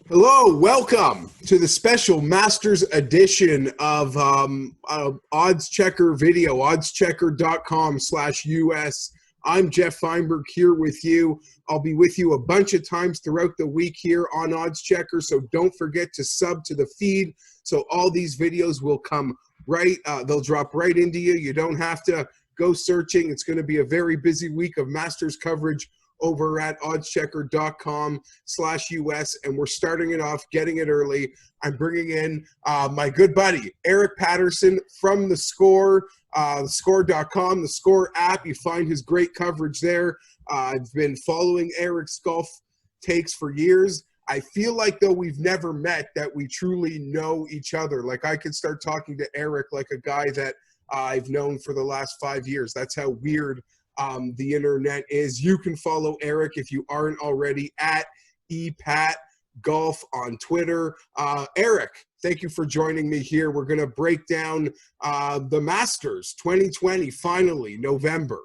Hello, welcome to the special Masters edition of OddsChecker video, oddschecker.com/US. I'm Geoff Fienberg here with you. I'll be with you a bunch of times throughout the week here on OddsChecker, so don't forget to sub to the feed so all these videos will come right, they'll drop right into you. You don't have to go searching. It's going to be a very busy week of Masters coverage over at oddschecker.com/US, and we're starting it off, getting it early. I'm bringing in my good buddy, Eric Patterson from The Score, thescore.com, the Score app. You find his great coverage there. I've been following Eric's golf takes for years. I feel like, though we've never met, that we truly know each other. Like, I could start talking to Eric like a guy that I've known for the last 5 years. That's how weird the internet is. You can follow Eric if you aren't already at epatgolf on Twitter. Eric, thank you for joining me here. We're going to break down the Masters 2020, finally, November.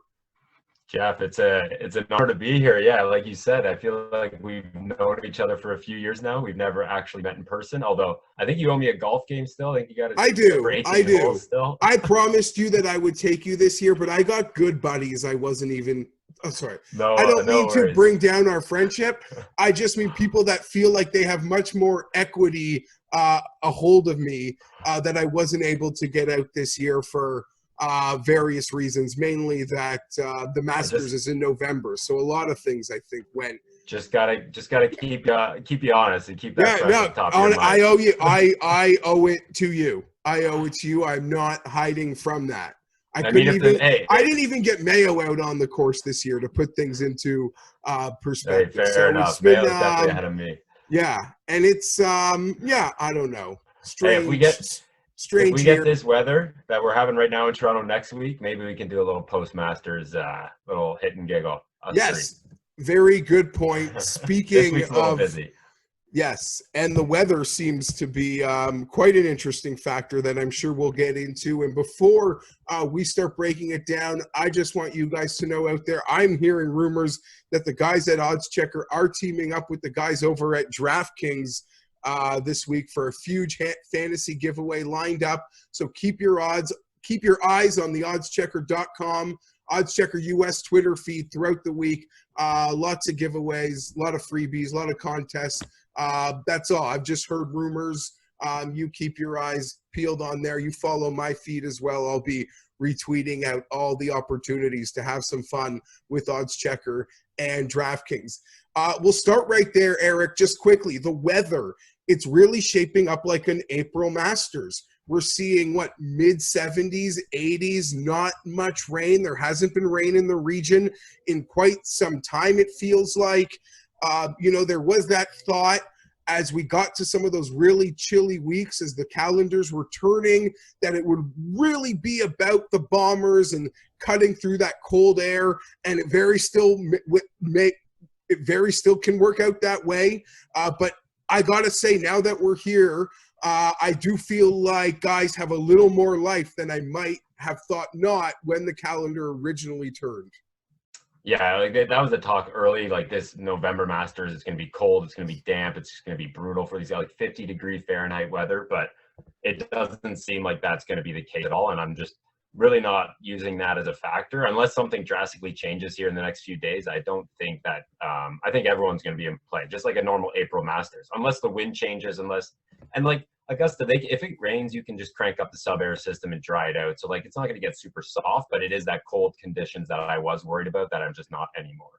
Geoff, it's an honor to be here. Yeah, like you said, I feel like we've known each other for a few years now. We've never actually met in person, although I think you owe me a golf game still. I think you got it. I do. Still. I promised you that I would take you this year, but I got good buddies. I wasn't even – oh, sorry. No, I don't mean worries. to bring down our friendship. I just mean people that feel like they have much more equity a hold of me that I wasn't able to get out this year for – various reasons, mainly that the Masters is in November, so a lot of things I think went. Just gotta keep you honest and keep that fresh on top of your mind. I owe you. I owe it to you. I owe it to you. I'm not hiding from that. I didn't even get Mayo out on the course this year to put things into perspective. Hey, fair enough. Mayo's definitely ahead of me. Yeah, and it's I don't know. Strange. Hey, if we get this weather that we're having right now in Toronto next week, maybe we can do a little postmasters, little hit and giggle. Yes, very good point. Speaking of busy. Yes, and the weather seems to be quite an interesting factor that I'm sure we'll get into. And before we start breaking it down, I just want you guys to know out there, I'm hearing rumors that the guys at OddsChecker are teaming up with the guys over at DraftKings this week for a huge fantasy giveaway lined up. So keep your eyes on the oddschecker.com, OddsChecker US Twitter feed throughout the week. Lots of giveaways, a lot of freebies, a lot of contests. That's all. I've just heard rumors. You keep your eyes peeled on there. You follow my feed as well. I'll be retweeting out all the opportunities to have some fun with OddsChecker and DraftKings. We'll start right there, Eric, just quickly. The weather, it's really shaping up like an April Masters. We're seeing, mid-70s, 80s, not much rain. There hasn't been rain in the region in quite some time, it feels like. There was that thought as we got to some of those really chilly weeks as the calendars were turning that it would really be about the bombers and cutting through that cold air, and it very still can work out that way. But I got to say, now that we're here, I do feel like guys have a little more life than I might have thought not when the calendar originally turned. Yeah, that was the talk early. Like, this November Masters, it's going to be cold, it's going to be damp, it's going to be brutal for these 50-degree Fahrenheit weather. But it doesn't seem like that's going to be the case at all. And I'm just really not using that as a factor unless something drastically changes here in the next few days. I don't think that I think everyone's going to be in play, just like a normal April Masters, unless the wind changes, Augusta, if it rains, you can just crank up the sub-air system and dry it out. So it's not going to get super soft, but it is that cold conditions that I was worried about that I'm just not anymore.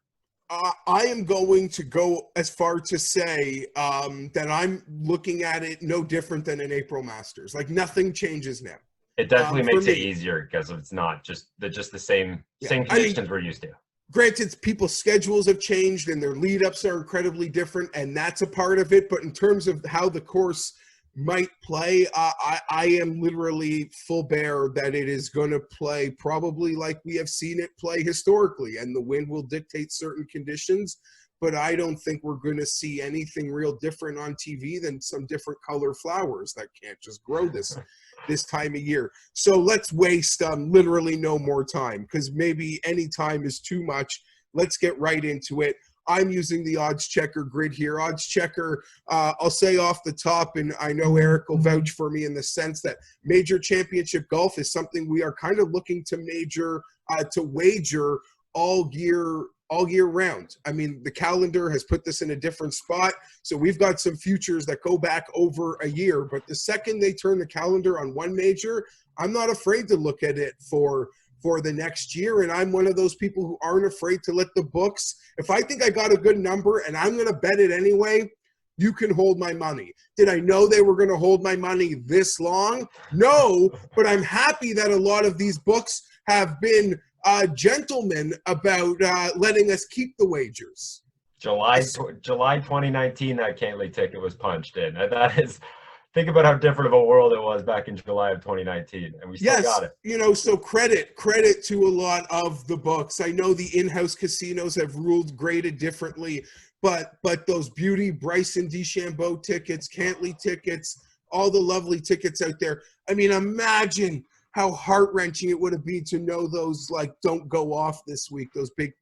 I am going to go as far to say that I'm looking at it no different than an April Masters. Nothing changes now. It definitely makes it easier because it's not just the same conditions we're used to. Granted, people's schedules have changed and their lead-ups are incredibly different, and that's a part of it. But in terms of how the course might play, I am literally full bear that it is going to play probably like we have seen it play historically, and the wind will dictate certain conditions. But I don't think we're going to see anything real different on TV than some different color flowers that can't just grow this this time of year. So let's waste literally no more time, because maybe any time is too much. Let's get right into it. I'm using the OddsChecker grid here. OddsChecker, I'll say off the top, and I know Eric will vouch for me in the sense that major championship golf is something we are kind of looking to wager all year round. I mean, the calendar has put this in a different spot, so we've got some futures that go back over a year. But the second they turn the calendar on one major, I'm not afraid to look at it for the next year. And I'm one of those people who aren't afraid to let the books, if I think I got a good number and I'm going to bet it anyway, you can hold my money. Did I know they were going to hold my money this long? No, but I'm happy that a lot of these books have been gentlemen about letting us keep the wagers. July 2019, that Cantlay ticket was punched in. That is, think about how different of a world it was back in July of 2019, and we still got it. You know, so credit to a lot of the books. I know the in-house casinos have graded differently, but those beauty Bryson DeChambeau tickets, Cantlay tickets, all the lovely tickets out there. I mean, imagine how heart-wrenching it would have been to know those, like, don't go off this week, those big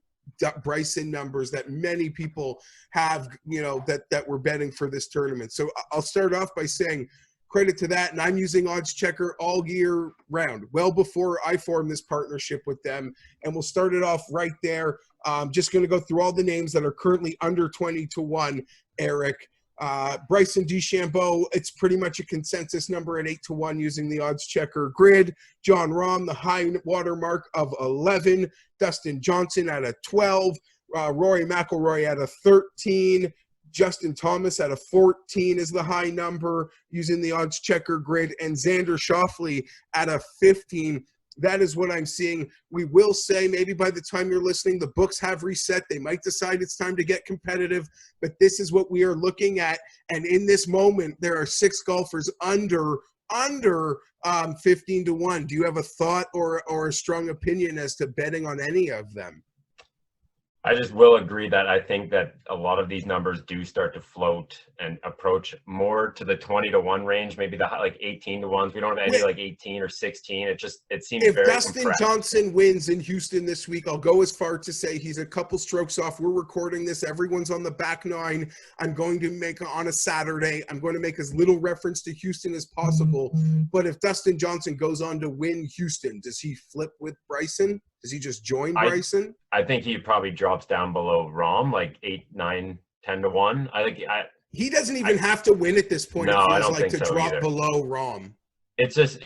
Bryson numbers that many people have, you know, that we're betting for this tournament. So I'll start off by saying credit to that, and I'm using OddsChecker all year round, well before I formed this partnership with them, and we'll start it off right there. Just going to go through all the names that are currently under 20-1, Eric. Bryson DeChambeau, it's pretty much a consensus number at 8-1 using the OddsChecker grid. Jon Rahm, the high watermark of 11. Dustin Johnson at a 12. Rory McIlroy at a 13. Justin Thomas at a 14 is the high number using the OddsChecker grid. And Xander Schauffele at a 15. That is what I'm seeing. We will say maybe by the time you're listening, the books have reset. They might decide it's time to get competitive, but this is what we are looking at. And in this moment, there are 6 golfers under 15-1. Do you have a thought or a strong opinion as to betting on any of them? I just will agree that I think that a lot of these numbers do start to float and approach more to the 20-1 range, maybe the like 18-1s. We don't have any like 18 or 16. It seems if very Dustin compressed. Johnson wins in Houston this week, I'll go as far to say he's a couple strokes off. We're recording this. Everyone's on the back nine. I'm going to make on a Saturday. I'm going to make as little reference to Houston as possible. But if Dustin Johnson goes on to win Houston, does he flip with Bryson? Does he just join Bryson? I think he probably drops down below Rahm, like 8, 9, 10-1. He doesn't even have to win at this point. No, it feels I don't like think to so drop either. below Rahm. It's just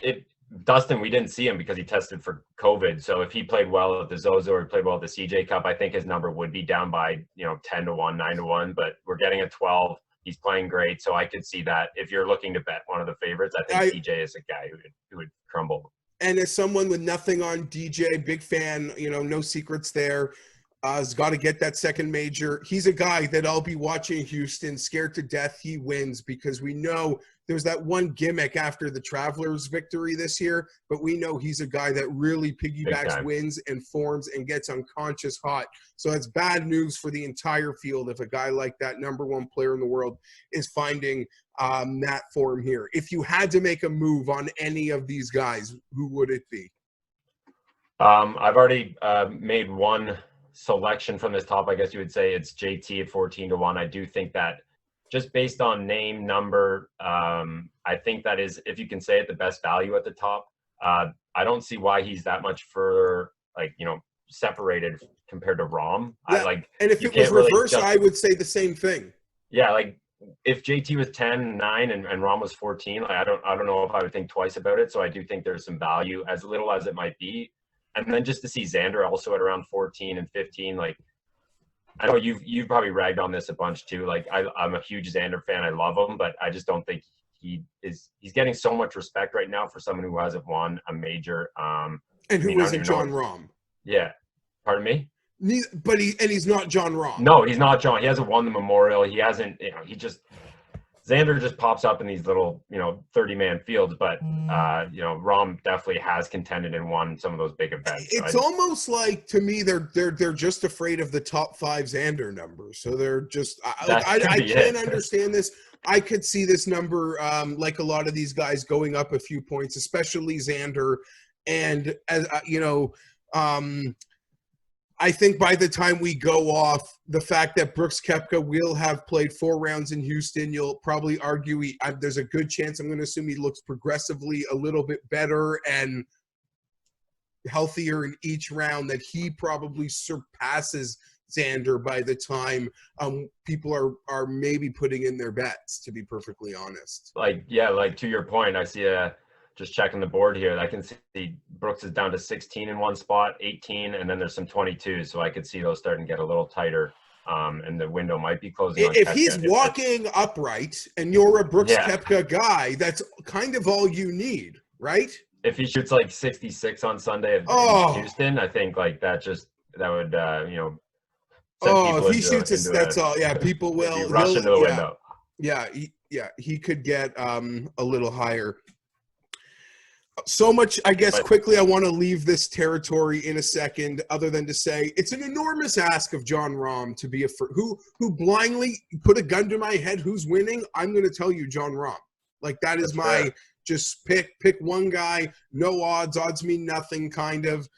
Dustin, we didn't see him because he tested for COVID. So if he played well at the Zozo or played well at the CJ Cup, I think his number would be down by 10-1, 9-1. But we're getting a 12. He's playing great, so I could see that. If you're looking to bet one of the favorites, I think CJ is a guy who would crumble. And as someone with nothing on DJ, big fan, no secrets there, has got to get that second major. He's a guy that I'll be watching Houston, scared to death he wins, because we know there's that one gimmick after the Travelers victory this year, but we know he's a guy that really piggybacks wins and forms and gets unconscious hot. So that's bad news for the entire field if a guy like that, #1 player in the world, is finding that form here. If you had to make a move on any of these guys, who would it be? I've already made one selection from this top. I guess you would say it's JT at 14-1. I do think that just based on name, number, I think that is, if you can say it, the best value at the top. I don't see why he's that much further, separated compared to Rahm. Yeah. And if it was reversed, I would say the same thing. Yeah, if JT was 10-9 and Rahm was 14, I don't know if I would think twice about it. So I do think there's some value, as little as it might be. And then just to see Xander also at around 14 and 15, I know you've probably ragged on this a bunch too. I'm a huge Xander fan. I love him, but I just don't think he's getting so much respect right now for someone who hasn't won a major. And who isn't Jon Rahm? Yeah. Pardon me? He's not Jon Rahm. No, he's not John. He hasn't won the Memorial. He hasn't, Xander just pops up in these little, 30-man fields, but Rahm definitely has contended and won some of those big events. It's almost like, to me, they're just afraid of the top 5 Xander numbers. So they're just I can't understand this. I could see this number, like a lot of these guys, going up a few points, especially Xander. And as I think by the time we go off, the fact that Brooks Koepka will have played 4 rounds in Houston, you'll probably argue there's a good chance, I'm going to assume he looks progressively a little bit better and healthier in each round, that he probably surpasses Xander by the time people are maybe putting in their bets, to be perfectly honest. Like to your point, I see just checking the board here, I can see Brooks is down to 16 in one spot, 18, and then there's some 22s. So I could see those starting to get a little tighter, and the window might be closing. If he's walking upright and you're a Brooks Koepka guy, that's kind of all you need, right? If he shoots like 66 on Sunday at Houston, I think like that would if he shoots that's all. Yeah, people will rush into the window. Yeah, he could get a little higher. So much, I guess, quickly, I want to leave this territory in a second, other than to say it's an enormous ask of Jon Rahm to be who blindly put a gun to my head. Who's winning? I'm going to tell you, Jon Rahm. Like, that is my just pick one guy. No odds. Odds mean nothing, kind of.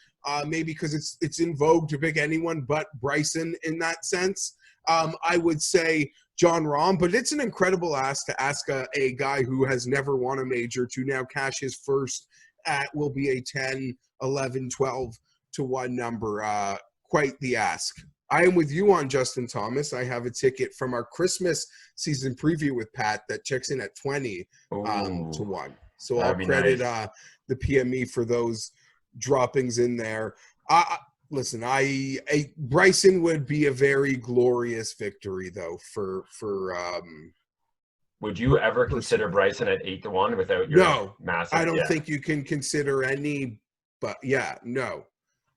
Maybe because it's in vogue to pick anyone but Bryson in that sense. I would say Jon Rahm, but it's an incredible ask to ask a guy who has never won a major to now cash his first at will be a 10, 11, 12 to 1 number. Quite the ask. I am with you on Justin Thomas. I have a ticket from our Christmas season preview with Pat that checks in at 20 to 1. So I'll credit the PME for those droppings in there. Listen, Bryson would be a very glorious victory, though. Would you ever consider Bryson at 8 to 1 without your massive? I don't think you can consider any. But no.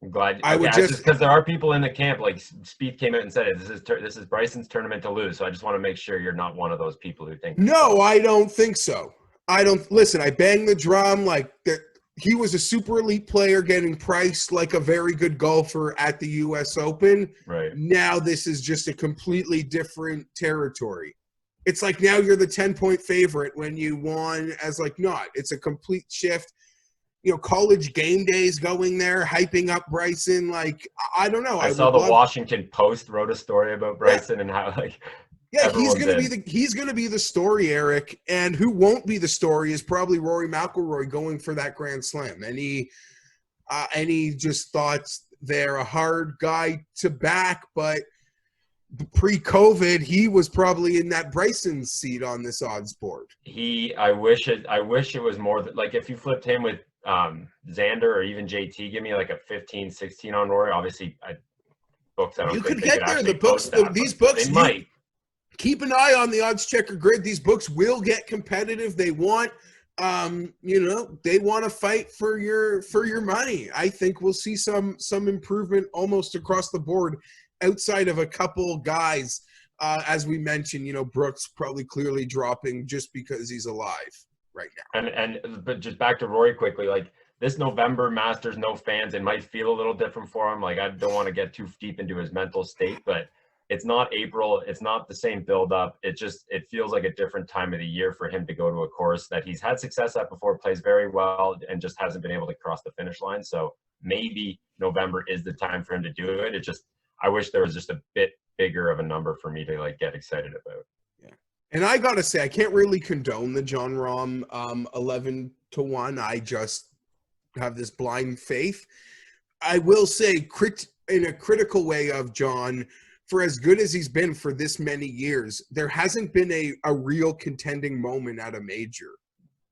I'm glad. I would just because there are people in the camp, like Spieth came out and said it. This is Bryson's tournament to lose. So I just want to make sure you're not one of those people who think. No, I don't think so. I don't listen. I bang the drum like that. He was a super elite player getting priced like a very good golfer at the U.S. Open. Right. Now this is just a completely different territory. It's like now you're the 10-point favorite when you won as like not. It's a complete shift. College game days going there, hyping up Bryson. Like, I don't know. I saw the Washington Post wrote a story about Bryson and how like – yeah, he's gonna be the story, Eric. And who won't be the story is probably Rory McIlroy going for that Grand Slam. And he just thought they're a hard guy to back, but pre-COVID, he was probably in that Bryson seat on this odds board. I wish it was more like if you flipped him with Xander or even JT, give me like a 15, 16 on Rory. Obviously, books. I don't. You think could get there. The books, these books, they might. Keep an eye on the OddsChecker grid. These books will get competitive. They want, they want to fight for your money. I think we'll see some improvement almost across the board, outside of a couple guys, as we mentioned. Brooks probably clearly dropping just because he's alive right now. But just back to Rory quickly, like this November Masters, no fans. It might feel a little different for him. Like I don't want to get too deep into his mental state, but. It's not April. It's not the same build-up. It feels like a different time of the year for him to go to a course that he's had success at before, plays very well, and just hasn't been able to cross the finish line. So maybe November is the time for him to do it. I wish there was just a bit bigger of a number for me to like get excited about. Yeah, and I gotta say, I can't really condone the Jon Rahm 11 to 1. I just have this blind faith. I will say, in a critical way of John. For as good as he's been for this many years, there hasn't been a real contending moment at a major.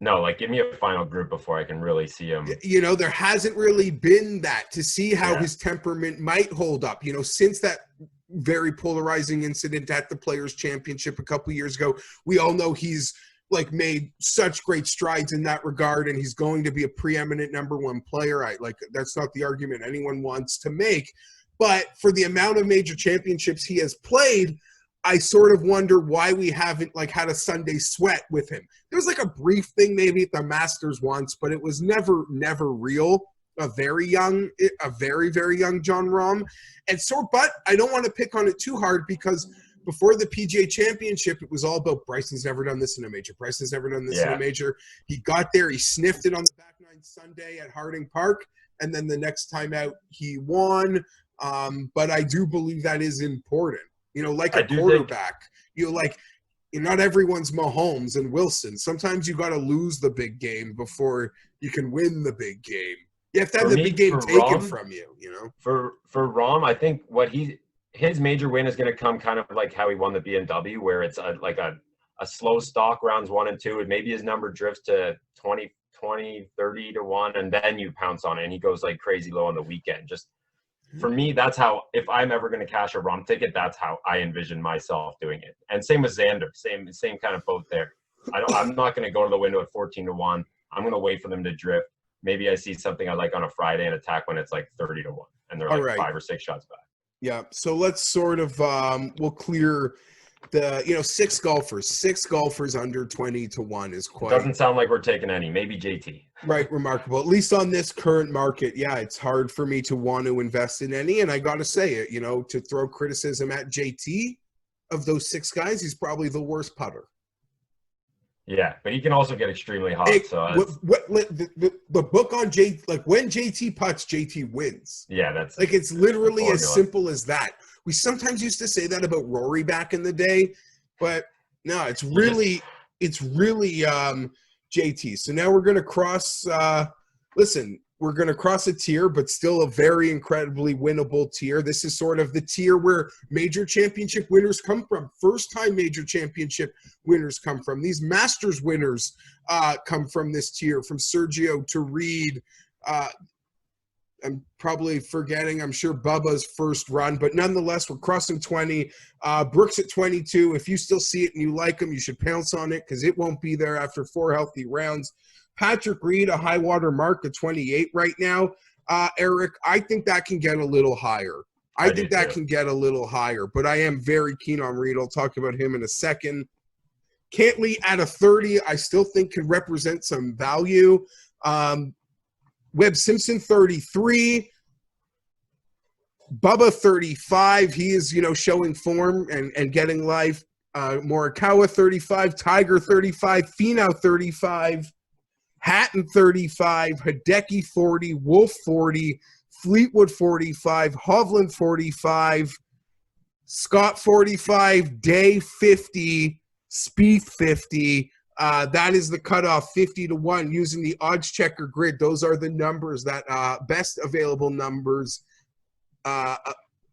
No, like give me a final group before I can really see him. There hasn't really been that to see how his temperament might hold up. Since that very polarizing incident at the Players' Championship a couple years ago, we all know he's like made such great strides in that regard, and he's going to be a preeminent number 1 player. That's not the argument anyone wants to make. But for the amount of major championships he has played, I sort of wonder why we haven't like had a Sunday sweat with him. There was like a brief thing maybe at the Masters once, but it was never real. A very, very young John Rahm. And so, but I don't want to pick on it too hard because before the PGA Championship, it was all about Bryson's never done this in a major. Bryson's never done this in a major. He got there, he sniffed it on the back nine Sunday at Harding Park, and then the next time out he won. But I do believe that is important. You know, like a quarterback, not everyone's Mahomes and Wilson. Sometimes you got to lose the big game before you can win the big game. You have to have the big game taken from you, you know? For Rahm, I think his major win is going to come kind of like how he won the BMW, where it's a slow stock rounds 1 and 2, and maybe his number drifts to 20, 30 to 1, and then you pounce on it, and he goes like crazy low on the weekend. Just for me, that's how, if I'm ever going to cash a Rahm ticket, that's how I envision myself doing it. And same with Xander, same kind of boat there. I'm not going to go to the window at 14 to 1. I'm going to wait for them to drift. Maybe I see something I like on a Friday and attack when it's like 30 to 1, and they're like 5 or 6 shots back. Yeah. So let's sort of we'll clear the 6 golfers under 20 to 1 is quite. Doesn't sound like we're taking any. Maybe JT. Right, remarkable. At least on this current market, yeah, it's hard for me to want to invest in any. And I got to say it, to throw criticism at JT, of those 6 guys, he's probably the worst putter. Yeah, but he can also get extremely hot. The book on when JT putts, JT wins. Yeah, that's like it's literally as simple as that. We sometimes used to say that about Rory back in the day, but no, it's really JT. So now we're gonna cross. We're going to cross a tier, but still a very incredibly winnable tier. This is sort of the tier where major championship winners come from. First-time major championship winners come from. These Masters winners come from this tier, from Sergio to Reed. I'm probably forgetting, I'm sure, Bubba's first run, but nonetheless, we're crossing 20. Brooks at 22. If you still see it and you like him, you should pounce on it because it won't be there after 4 healthy rounds. Patrick Reed, a high water mark at 28 right now. Eric, I think that can get a little higher. I think that can get a little higher, but I am very keen on Reed. I'll talk about him in a second. Cantlay at a 30, I still think can represent some value. Webb Simpson, 33. Bubba, 35. He is, showing form and getting life. Morikawa, 35. Tiger, 35. Finau, 35. Hatton, 35. Hideki, 40. Wolf, 40. Fleetwood, 45. Hovland, 45. Scott, 45. Day, 50. Spieth, 50. That is the cutoff, 50 to 1, using the OddsChecker grid. Those are the numbers that best available numbers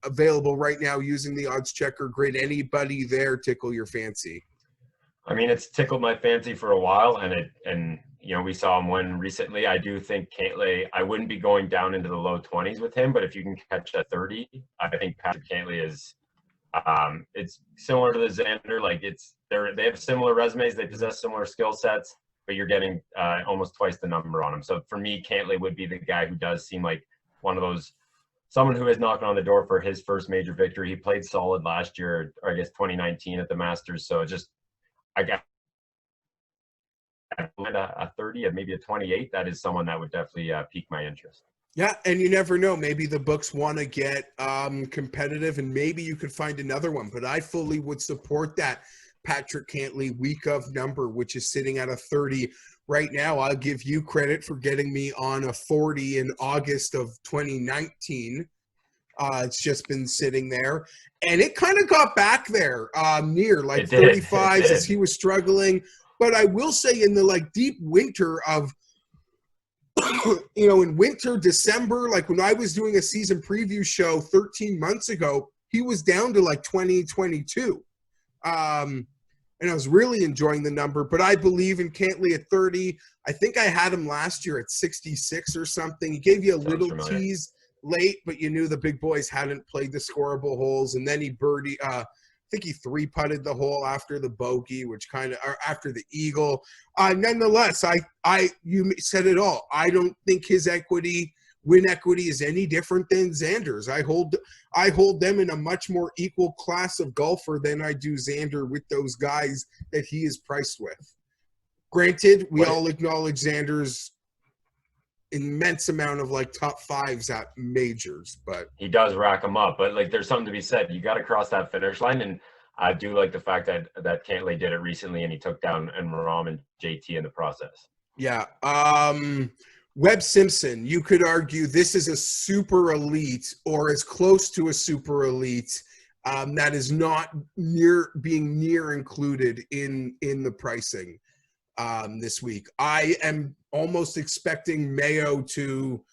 available right now using the OddsChecker grid. Anybody there tickle your fancy? I mean, it's tickled my fancy for a while, and we saw him win recently. I do think Cantlay, I wouldn't be going down into the low 20s with him, but if you can catch that 30, I think Patrick Cantlay is it's similar to the Xander. Like they have similar resumes, they possess similar skill sets, but you're getting almost twice the number on them. So for me, Cantlay would be the guy who does seem like one of those, someone who is knocking on the door for his first major victory. He played solid last year, or I guess 2019 at the Masters. So I got a 30, maybe a 28. That is someone that would definitely pique my interest. Yeah, and you never know. Maybe the books want to get competitive, and maybe you could find another one. But I fully would support that Patrick Cantlay week of number, which is sitting at a 30 right now. I'll give you credit for getting me on a 40 in August of 2019. It's just been sitting there. And it kind of got back there near, like 35s as he was struggling. But I will say in the deep winter of in winter, December, like when I was doing a season preview show 13 months ago, he was down to 20, 22. And I was really enjoying the number, but I believe in Cantlay at 30. I think I had him last year at 66 or something. He gave you a little tease late, but you knew the big boys hadn't played the scoreable holes. And then he birdied, I think he 3-putted the hole after the bogey, or after the eagle. Nonetheless, you said it all. I don't think his equity win equity is any different than Xander's. I hold them in a much more equal class of golfer than I do Xander with those guys that he is priced with. Granted, we all acknowledge Xander's immense amount of like top fives at majors, but he does rack them up. But like, there's something to be said. You got to cross that finish line, and I do like the fact that Cantlay did it recently, and he took down Rahm and JT in the process. Yeah. Webb Simpson, you could argue this is a super elite or as close to a super elite that is not being near included in the pricing this week. I am almost expecting Mayo to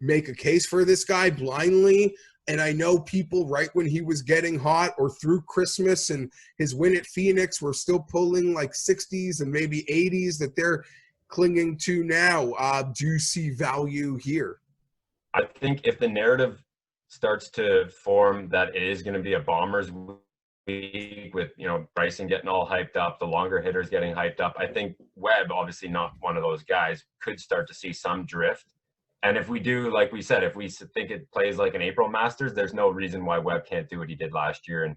make a case for this guy blindly. And I know people right when he was getting hot or through Christmas and his win at Phoenix were still pulling like 60s and maybe 80s that they're clinging to now. Do you see value here? I think if the narrative starts to form that it is going to be a Bombers week with, Bryson getting all hyped up, the longer hitters getting hyped up, I think Webb, obviously not one of those guys, could start to see some drift. And if we do, like we said, if we think it plays like an April Masters, there's no reason why Webb can't do what he did last year and,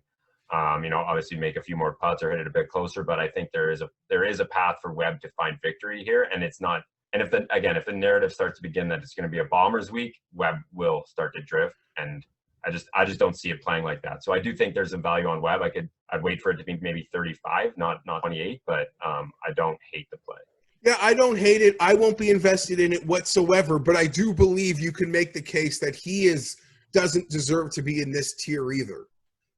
obviously make a few more putts or hit it a bit closer. But I think there is a path for Webb to find victory here, and it's not. And if the narrative starts to begin that it's going to be a Bombers week, Webb will start to drift, and I just don't see it playing like that. So I do think there's some value on Webb. I'd wait for it to be maybe 35, not 28, but I don't hate the play. Yeah, I don't hate it. I won't be invested in it whatsoever, but I do believe you can make the case that he doesn't deserve to be in this tier either.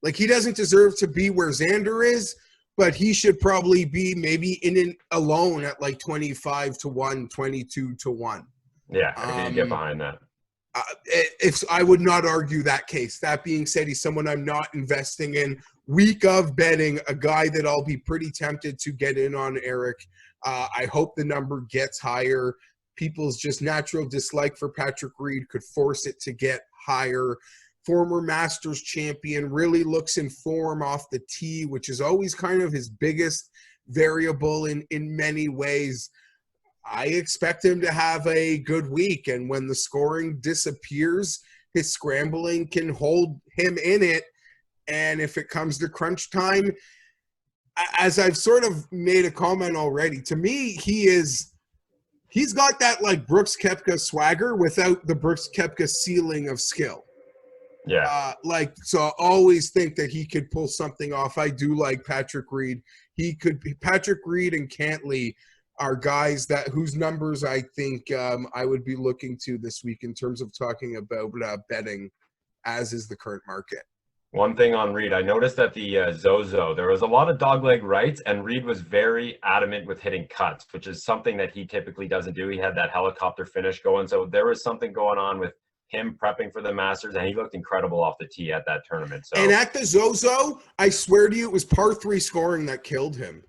Like, he doesn't deserve to be where Xander is, but he should probably be maybe in it alone at like 25-1, 22-1. Yeah, I can get behind that. If I would not argue that case. That being said, he's someone I'm not investing in. Week of betting, a guy that I'll be pretty tempted to get in on, Eric. I hope the number gets higher. People's just natural dislike for Patrick Reed could force it to get higher. Former Masters champion, really looks in form off the tee, which is always kind of his biggest variable in many ways. I expect him to have a good week, and when the scoring disappears, his scrambling can hold him in it. And if it comes to crunch time, as I've sort of made a comment already, to me, he's got that like Brooks Koepka swagger without the Brooks Koepka ceiling of skill. Yeah. So I always think that he could pull something off. I do like Patrick Reed. Patrick Reed and Cantlay are guys whose numbers I think I would be looking to this week in terms of talking about betting, as is the current market. One thing on Reed, I noticed at the Zozo, there was a lot of dogleg rights, and Reed was very adamant with hitting cuts, which is something that he typically doesn't do. He had that helicopter finish going, so there was something going on with him prepping for the Masters, and he looked incredible off the tee at that tournament. So, and at the Zozo, I swear to you, it was par 3 scoring that killed him.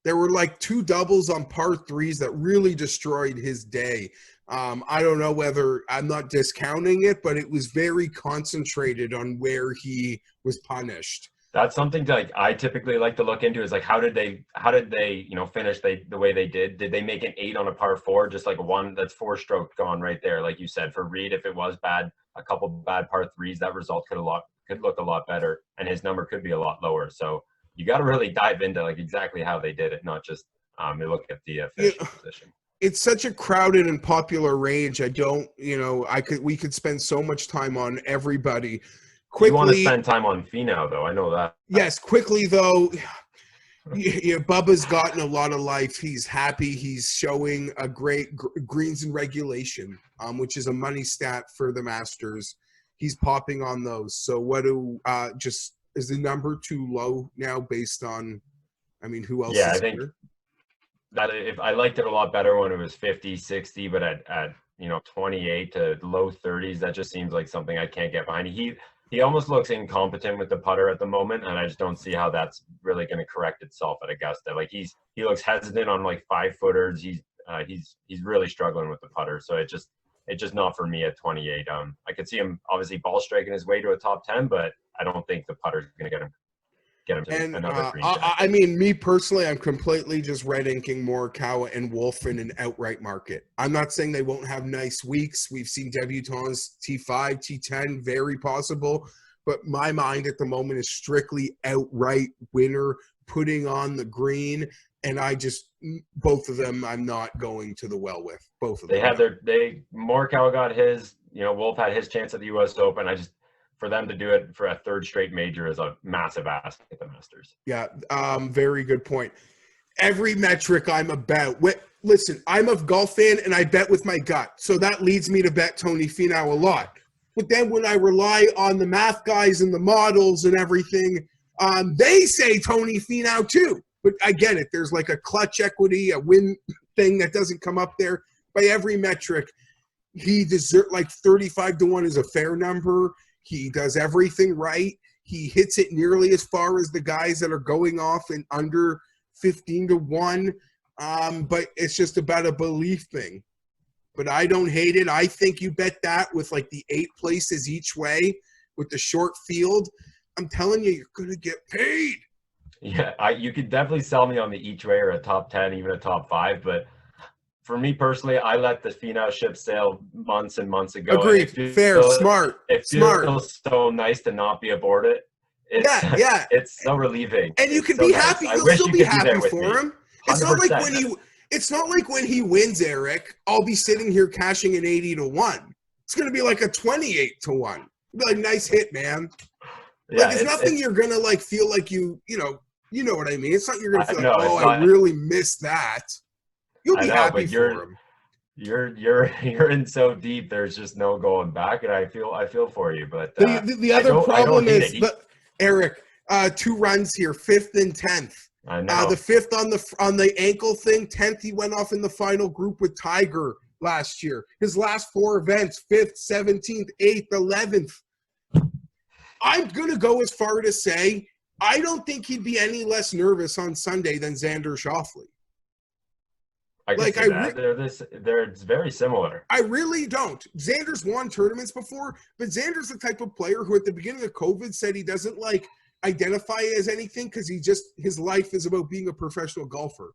There were like 2 doubles on par 3s that really destroyed his day. I don't know whether I'm not discounting it, but it was very concentrated on where he was punished. That's something I typically like to look into is like, how did they finish the way they did? Did they make an 8 on a par 4, just like a 1? That's 4 stroke gone right there. Like you said, for Reed, if it was bad, a couple bad par 3s, that result could look a lot better, and his number could be a lot lower. So you got to really dive into like exactly how they did it, not just look at the finishing position. It's such a crowded and popular range. We could spend so much time on everybody. Quickly, you want to spend time on Finau, though. I know that. Yes, quickly though. Bubba's gotten a lot of life. He's happy. He's showing a great greens in regulation, which is a money stat for the Masters. He's popping on those. So is the number too low now based on, who else? Yeah, I think that if I liked it a lot better when it was 50, 60, but at 28 to low 30s, that just seems like something I can't get behind. He almost looks incompetent with the putter at the moment, and I just don't see how that's really going to correct itself at Augusta. Like he looks hesitant on like 5-footers. He's really struggling with the putter, so it's just not for me at 28. I could see him obviously ball striking his way to a top 10, but I don't think the putter's going to get him. get him to And another green jacket. I mean, me personally, I'm completely just red inking Morikawa and Wolf in an outright market. I'm not saying they won't have nice weeks. We've seen debutants T5, T10, very possible. But my mind at the moment is strictly outright winner, putting on the green. And both of them, I'm not going to the well with. Both of them. Morikawa got his, Wolf had his chance at the U.S. Open. For them to do it for a third straight major is a massive ask at the Masters. Yeah, very good point. Every metric I'm about. Listen, I'm a golf fan and I bet with my gut. So that leads me to bet Tony Finau a lot. But then when I rely on the math guys and the models and everything, they say Tony Finau too. But I get it. There's like a clutch equity, a win thing that doesn't come up there. By every metric, he deserves like 35-1 is a fair number. He does everything right. He hits it nearly as far as the guys that are going off in under 15-1. But it's just about a belief thing. But I don't hate it. I think you bet that with like the 8 places each way with the short field. I'm telling you, you're going to get paid. Yeah, you could definitely sell me on the each way or a top 10, even a top 5. But for me personally, I let the Finau ship sail months and months ago. Agreed. Fair. Smart. It feels so nice to not be aboard it. Yeah. It's so relieving. And you can be happy. You'll still be happy for him. 100%. It's not like when he wins, Eric, I'll be sitting here cashing an 80-1. It's going to be like a 28-1. Like, nice hit, man. Yeah, like, it's nothing you're going to like feel like you know what I mean? It's not you're going to feel I really missed that. You'll be happy for him. You're in so deep. There's just no going back, and I feel for you. But the other problem is, Eric, 2 runs here, 5th and 10th. I know. The 5th on the ankle thing, 10th he went off in the final group with Tiger last year. His last 4 events, 5th, 17th, 8th, 11th. I'm gonna go as far to say I don't think he'd be any less nervous on Sunday than Xander Schauffele. It's very similar. I really don't. Xander's won tournaments before, but Xander's the type of player who at the beginning of COVID said he doesn't like identify as anything because his life is about being a professional golfer.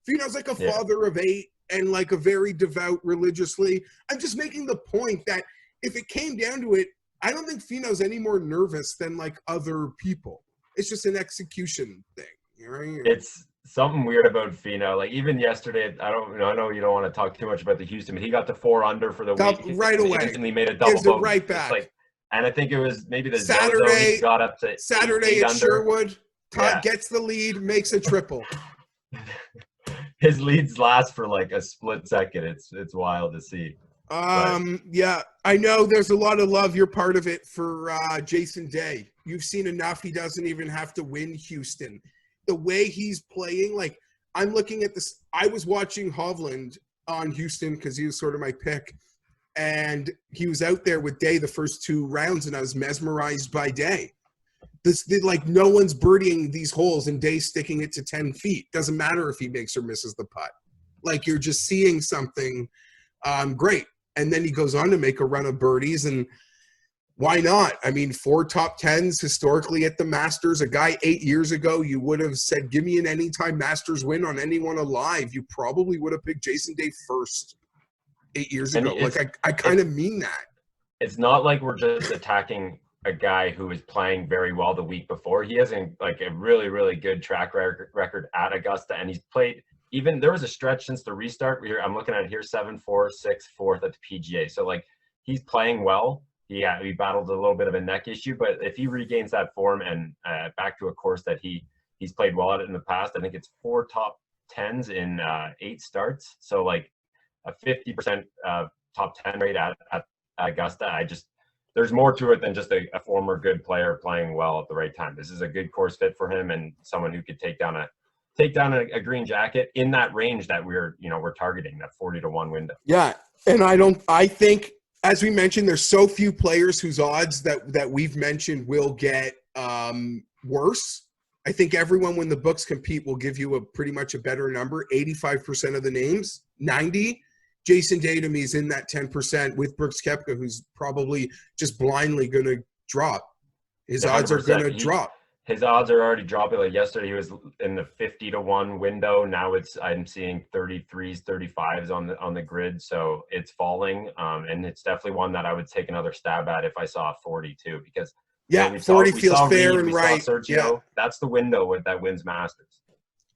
Finau's like a father of 8 and like a very devout religiously. I'm just making the point that if it came down to it, I don't think Finau's any more nervous than like other people. It's just an execution thing. Right? It's something weird about Finau. Like even yesterday, I know you don't want to talk too much about the Houston, but he got to 4 under for the week. Right away. Instantly made a double Gives it right back. And I think it was maybe the Saturday he got up to Saturday 8 at under. Sherwood. Todd gets the lead, makes a triple. His leads last for like a split second. It's wild to see. Yeah, I know there's a lot of love. You're part of it for Jason Day. You've seen enough. He doesn't even have to win Houston. The way he's playing, like I'm looking at this. I was watching Hovland on Houston because he was sort of my pick. And he was out there with Day the first 2 rounds, and I was mesmerized by Day. Like no one's birdieing these holes and Day sticking it to 10 feet. Doesn't matter if he makes or misses the putt. Like you're just seeing something great. And then he goes on to make a run of birdies, and why not? I mean, 4 top 10s historically at the Masters. A guy 8 years ago, you would have said, give me an anytime Masters win on anyone alive. You probably would have picked Jason Day first 8 years ago. Like I kind of mean that. It's not like we're just attacking a guy who was playing very well the week before. He has like a really, really good track record at Augusta, and he's played. Even there was a stretch since the restart. I'm looking at it here: 7-4, 6, 4th at the PGA. So like he's playing well. He battled a little bit of a neck issue, but if he regains that form and back to a course that he's played well at it in the past, I think it's 4 top 10s in 8 starts. So like a 50% top 10 rate at Augusta. There's more to it than just a former good player playing well at the right time. This is a good course fit for him and someone who could take down a green jacket in that range that we're targeting, that 40-1 window. Yeah. And I think, as we mentioned, there's so few players whose odds that we've mentioned will get worse. I think everyone, when the books compete, will give you pretty much a better number. 85% of the names, 90. Jason Day to me is in that 10% with Brooks Koepka, who's probably just blindly going to drop. His odds are going to drop. his odds are already dropping. Like yesterday, he was in the 50-1 window. Now I'm seeing 33s, 35s on the grid. So it's falling. And it's definitely one that I would take another stab at if I saw a 42, because Yeah, we 40 saw feels fair Reed, and we saw right. Sergio. Yeah. That's the window that wins Masters.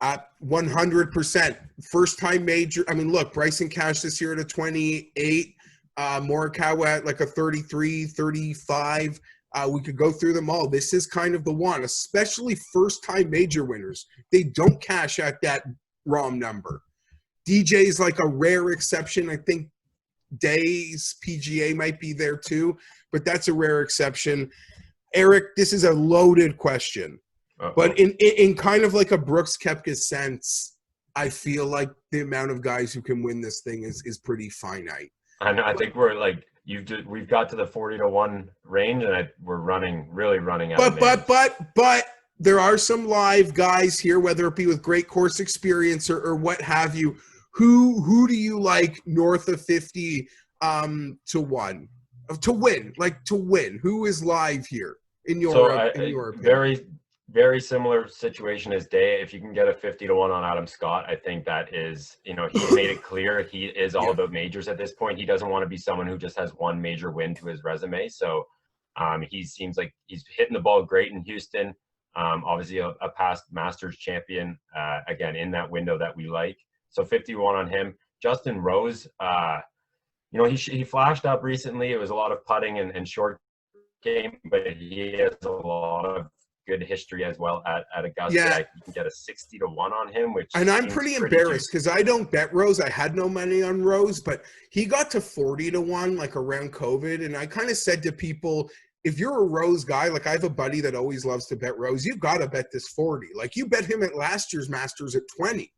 100%. First time major. I mean, look, Bryson Cash this year at a 28, Morikawa at like a 33, 35. We could go through them all. This is kind of the one, especially first time major winners. They don't cash at that Rahm number. DJ is like a rare exception. I think Day's PGA might be there too, but that's a rare exception. Eric, this is a loaded question. But in kind of like a Brooks Koepka sense, I feel like the amount of guys who can win this thing is pretty finite. I know. I think we're like we've got to the 40-1 range, and we're really running out. But there are some live guys here, whether it be with great course experience or what have you. Who do you like north of 50 to win? Like to win? Who is live here in your opinion? Very similar situation as Day. If you can get a 50-1 on Adam Scott, I think that is, he's made it clear he is all about majors at this point. He doesn't want to be someone who just has one major win to his resume. So he seems like he's hitting the ball great in Houston. Obviously a past Masters champion, again, in that window that we like. So 51 on him. Justin Rose, he flashed up recently. It was a lot of putting and short game, but he has a lot of good history as well at Augusta. Yeah. You can get a 60-1 on him, and I'm pretty embarrassed because I don't bet Rose. I had no money on Rose, but he got to 40-1 like around COVID, and I kind of said to people, if you're a Rose guy, like I have a buddy that always loves to bet Rose, you got to bet this 40. Like you bet him at last year's Masters at 20,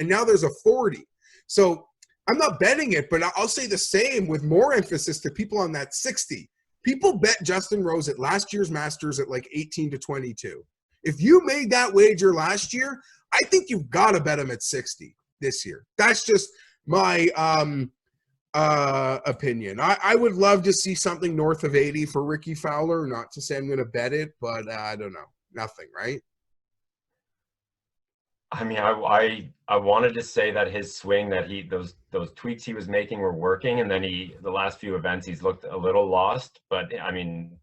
and now there's a 40. So I'm not betting it, but I'll say the same with more emphasis to people on that 60. People bet Justin Rose at last year's Masters at like 18-22. If you made that wager last year, I think you've got to bet him at 60 this year. That's just my opinion. I would love to see something north of 80 for Ricky Fowler. Not to say I'm going to bet it, but I don't know. Nothing, right? I mean, I wanted to say that his swing, that those tweaks he was making were working, and then the last few events he's looked a little lost. But I mean,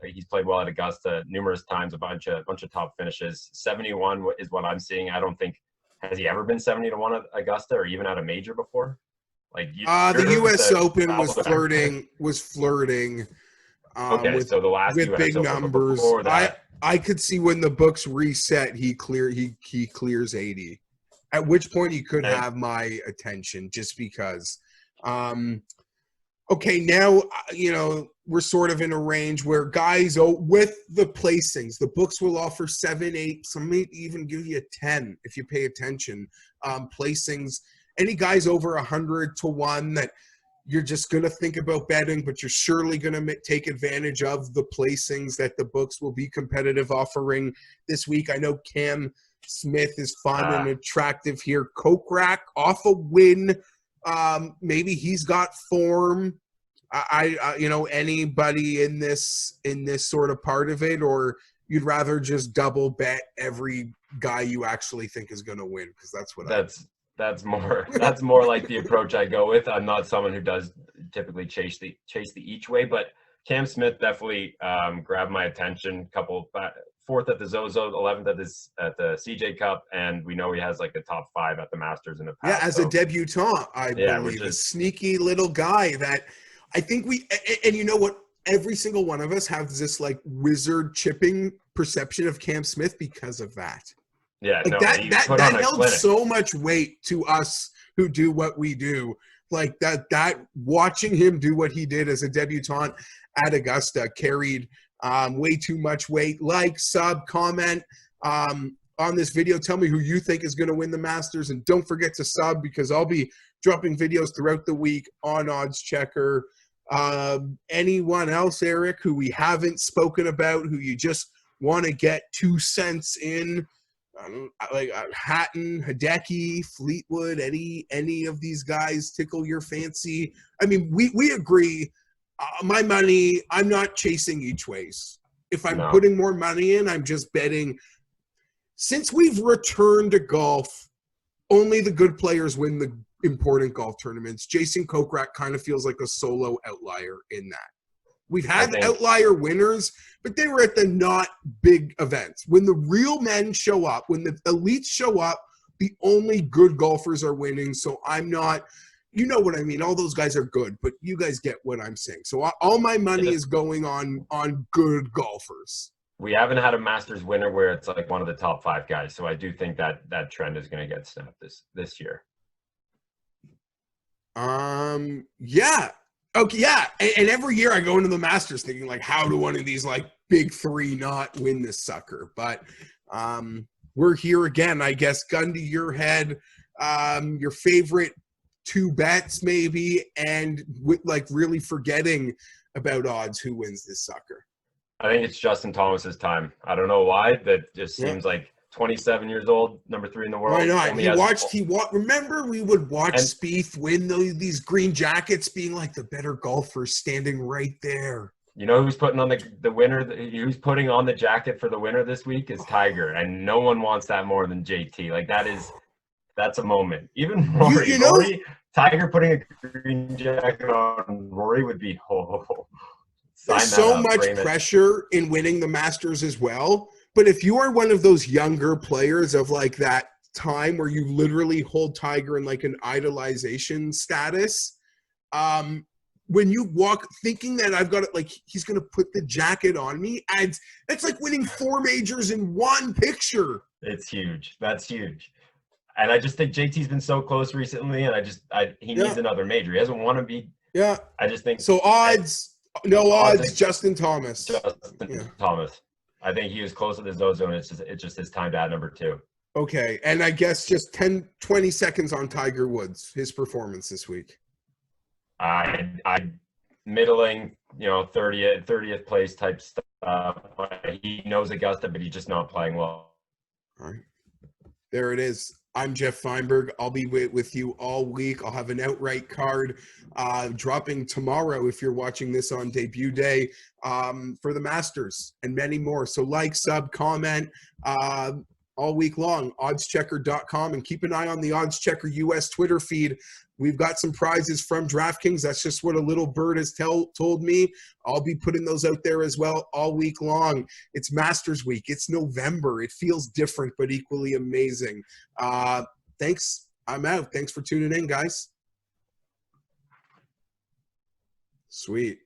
he's played well at Augusta numerous times, a bunch of top finishes. 71 is what I'm seeing. I don't think, has he ever been 70-1 at Augusta or even at a major before? Like the U.S. Open was flirting. Okay, so the last with US big Open, numbers. I could see when the books reset, he clears 80. At which point he could have my attention, just because. Okay, now we're sort of in a range where guys with the placings, the books will offer 7, 8. Some may even give you a 10 if you pay attention. Placings, any guys over 100-1 that you're just going to think about betting, but you're surely going to take advantage of the placings that the books will be competitive offering this week. I know Cam Smith is fun and attractive here. Kokrak off a win. Maybe he's got form. Anybody in this sort of part of it, or you'd rather just double bet every guy you actually think is going to win? Because that's what That's more like the approach I go with. I'm not someone who does typically chase the each way, but Cam Smith definitely grabbed my attention. Fourth at the Zozo, 11th at the CJ Cup, and we know he has like a top 5 at the Masters in the past. Yeah, as a debutant, I believe, a sneaky little guy that I think and you know what? Every single one of us has this like wizard chipping perception of Cam Smith because of that. Yeah, that held so much weight to us who do what we do. Like that watching him do what he did as a debutante at Augusta carried way too much weight. Like, sub, comment on this video. Tell me who you think is going to win the Masters, and don't forget to sub, because I'll be dropping videos throughout the week on OddsChecker. Anyone else, Eric, who we haven't spoken about, who you just want to get 2 cents in? Like Hatton, Hideki, Fleetwood, any of these guys tickle your fancy? I mean, we agree. My money, I'm not chasing each ways. If I'm No. putting more money in, I'm just betting. Since we've returned to golf, only the good players win the important golf tournaments. Jason Kokrak kind of feels like a solo outlier in that. We've had outlier winners, but they were at the not big events. When the real men show up, when the elites show up, the only good golfers are winning. So I'm not, you know what I mean? All those guys are good, but you guys get what I'm saying. So all my money is going on good golfers. We haven't had a Masters winner where it's like one of the top 5 guys. So I do think that that trend is going to get snapped this year. Yeah. Okay, yeah. And every year I go into the Masters thinking, like, how do one of these, like, big 3 not win this sucker? But we're here again, I guess. Gun to your head, your favorite 2 bets maybe, and with, like, really forgetting about odds who wins this sucker. I think it's Justin Thomas's time. I don't know why. That just seems like 27 years old, number 3 in the world. Why not? Remember we would watch Spieth win these green jackets, being like the better golfer standing right there. You know who's putting on the winner? Who's putting on the jacket for the winner this week is Tiger, and no one wants that more than JT. Like that's a moment. Even Rory, Rory, Tiger putting a green jacket on Rory would be There's so much pressure in winning the Masters as well. But if you are one of those younger players of like that time where you literally hold Tiger in like an idolization status, when you walk thinking that I've got it, like he's going to put the jacket on me, it's like winning 4 majors in one picture. It's huge. That's huge. And I just think JT's been so close recently, and he needs another major. He hasn't won a beat. Yeah. I just think so. No odds. Justin Thomas. Thomas. I think he was close to the Zozo, and it's just his time to add number 2. Okay, and I guess just 10, 20 seconds on Tiger Woods, his performance this week. I middling, 30th place type stuff. He knows Augusta, but he's just not playing well. All right. There it is. I'm Geoff Fienberg. I'll be with you all week. I'll have an outright card dropping tomorrow if you're watching this on debut day for the Masters and many more. So like, sub, comment all week long. OddsChecker.com, and keep an eye on the OddsChecker US Twitter feed. We've got some prizes from DraftKings. That's just what a little bird has told me. I'll be putting those out there as well all week long. It's Masters week. It's November. It feels different but equally amazing. Thanks. I'm out. Thanks for tuning in, guys. Sweet.